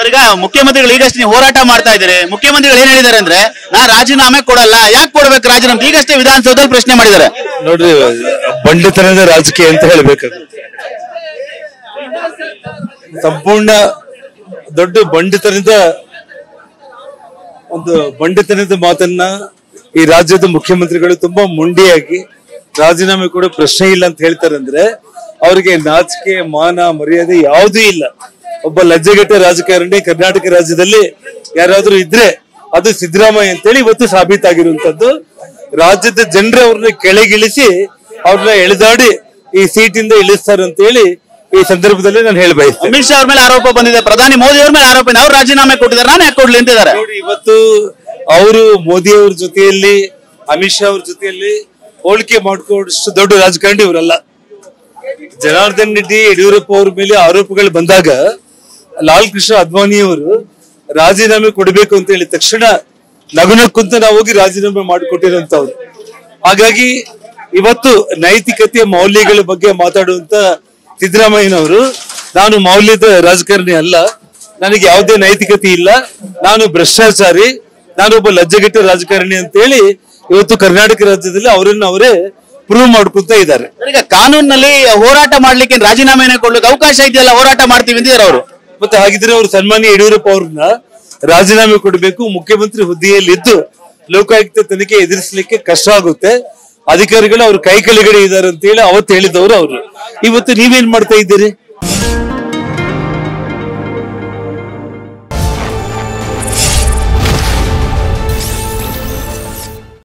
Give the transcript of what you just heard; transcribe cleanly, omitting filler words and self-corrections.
ಈಗ ಮುಖ್ಯಮಂತ್ರಿಗಳು ಈಗಷ್ಟೇ ಹೋರಾಟ ಮಾಡ್ತಾ ಇದ್ದಾರೆ. ಮುಖ್ಯಮಂತ್ರಿಗಳು ಏನ್ ಹೇಳಿದ್ದಾರೆ ಅಂದ್ರೆ, ನಾ ರಾಜೀನಾಮೆ ಕೊಡಲ್ಲ. ಯಾಕೆ ಕೊಡ್ಬೇಕು ರಾಜೀನಾಮೆ? ಈಗಷ್ಟೇ ವಿಧಾನಸೌಧದಲ್ಲಿ ಪ್ರಶ್ನೆ ಮಾಡಿದ್ದಾರೆ. ನೋಡ್ರಿ, ಬಂಡತನದ ರಾಜಕೀಯ ಅಂತ ಹೇಳ್ಬೇಕು. ಸಂಪೂರ್ಣ ದೊಡ್ಡ ಬಂಡತನದ ಮಾತನ್ನ ಈ ರಾಜ್ಯದ ಮುಖ್ಯಮಂತ್ರಿಗಳು ತುಂಬಾ ಮುಂಡಿಯಾಗಿ ರಾಜೀನಾಮೆ ಕೊಡೋ ಪ್ರಶ್ನೆ ಇಲ್ಲ ಅಂತ ಹೇಳ್ತಾರಂದ್ರೆ ಅವ್ರಿಗೆ ನಾಚಿಕೆ, ಮಾನ, ಮರ್ಯಾದೆ ಯಾವುದೂ ಇಲ್ಲ. ಒಬ್ಬ ಲಜ್ಜೆಗೆಟ್ಟ ರಾಜಕಾರಣಿ ಕರ್ನಾಟಕ ರಾಜ್ಯದಲ್ಲಿ ಯಾರಾದ್ರೂ ಇದ್ರೆ ಅದು ಸಿದ್ದರಾಮಯ್ಯ ಅಂತೇಳಿ ಇವತ್ತು ಸಾಬೀತಾಗಿರುವಂತದ್ದು. ರಾಜ್ಯದ ಜನರು ಅವ್ರನ್ನ ಕೆಳಗಿಳಿಸಿ ಅವ್ರನ್ನ ಎಳೆದಾಡಿ ಈ ಸೀಟಿಂದ ಇಳಿಸ್ತಾರೆ ಅಂತ ಹೇಳಿ ಈ ಸಂದರ್ಭದಲ್ಲಿ ನಾನು ಹೇಳಬಯಸ್ತೇನೆ. ಅಮಿತ್ ಶಾ ಅವ್ರ ಮೇಲೆ ಆರೋಪ ಬಂದಿದೆ, ಪ್ರಧಾನಿ ಮೋದಿ ಅವ್ರ ಮೇಲೆ ಆರೋಪ ಇದೆ. ಅವ್ರು ರಾಜೀನಾಮೆ ಕೊಟ್ಟಿದ್ದಾರೆ, ನಾನು ಯಾಕೆ ಕೊಡ್ಲಿ ಅಂತಿದ್ದಾರೆ. ನೋಡಿ, ಇವತ್ತು ಅವರು ಮೋದಿ ಅವ್ರ ಜೊತೆಯಲ್ಲಿ, ಅಮಿತ್ ಶಾ ಅವ್ರ ಜೊತೆಯಲ್ಲಿ ಹೋಲಿಕೆ ಮಾಡ್ಕೊಂಡಷ್ಟು ದೊಡ್ಡ ರಾಜಕಾರಣಿ ಇವರಲ್ಲ. ಜನಾರ್ದನ್ ರೆಡ್ಡಿ, ಯಡಿಯೂರಪ್ಪ ಅವ್ರ ಮೇಲೆ ಆರೋಪಗಳು ಬಂದಾಗ ಲಾಲ್ ಕೃಷ್ಣ ಅದ್ವಾನಿ ಅವರು ರಾಜೀನಾಮೆ ಕೊಡಬೇಕು ಅಂತ ಹೇಳಿ ತಕ್ಷಣ ನಗುನಕ್ಕಂತ ನಾವು ಹೋಗಿ ರಾಜೀನಾಮೆ ಮಾಡಿಕೊಟ್ಟಿರೋಂಥವ್ರು. ಹಾಗಾಗಿ ಇವತ್ತು ನೈತಿಕತೆಯ ಮೌಲ್ಯಗಳ ಬಗ್ಗೆ ಮಾತಾಡುವಂತ ಸಿದ್ದರಾಮಯ್ಯನವರು, ನಾನು ಮೌಲ್ಯದ ರಾಜಕಾರಣಿ ಅಲ್ಲ, ನನಗೆ ಯಾವುದೇ ನೈತಿಕತೆ ಇಲ್ಲ, ನಾನು ಭ್ರಷ್ಟಾಚಾರಿ, ನಾನೊಬ್ಬ ಲಜ್ಜೆಗೆಟ್ಟ ರಾಜಕಾರಣಿ ಅಂತ ಹೇಳಿ ಇವತ್ತು ಕರ್ನಾಟಕ ರಾಜ್ಯದಲ್ಲಿ ಅವರೇ ಪ್ರೂವ್ ಮಾಡ್ಕೊಂತ ಇದ್ದಾರೆ. ಈಗ ಕಾನೂನಿನಲ್ಲಿ ಹೋರಾಟ ಮಾಡ್ಲಿಕ್ಕೆ ರಾಜೀನಾಮೆನೇ ಕೊಡ್ಲಿಕ್ಕೆ ಅವಕಾಶ ಇದೆಯಲ್ಲ, ಹೋರಾಟ ಮಾಡ್ತೀವಿ ಅಂತಿದ್ದಾರೆ ಅವರು. ಮತ್ತೆ ಹಾಗಿದ್ರೆ ಅವರು ಸನ್ಮಾನ್ಯ ಯಡಿಯೂರಪ್ಪ ಅವ್ರನ್ನ ರಾಜೀನಾಮೆ ಕೊಡಬೇಕು. ಮುಖ್ಯಮಂತ್ರಿ ಹುದ್ದೆಯಲ್ಲಿ ಇದ್ದು ಲೋಕಾಯುಕ್ತ ತನಿಖೆ ಎದುರಿಸಲಿಕ್ಕೆ ಕಷ್ಟ ಆಗುತ್ತೆ, ಅಧಿಕಾರಿಗಳು ಅವ್ರ ಕೈ ಕೆಳಗಡೆ ಇದ್ದಾರೆ ಅಂತ ಹೇಳಿ ಅವತ್ತು ಹೇಳಿದವರು ಅವರು. ಇವತ್ತು ನೀವೇನ್ ಮಾಡ್ತಾ ಇದ್ದೀರಿ?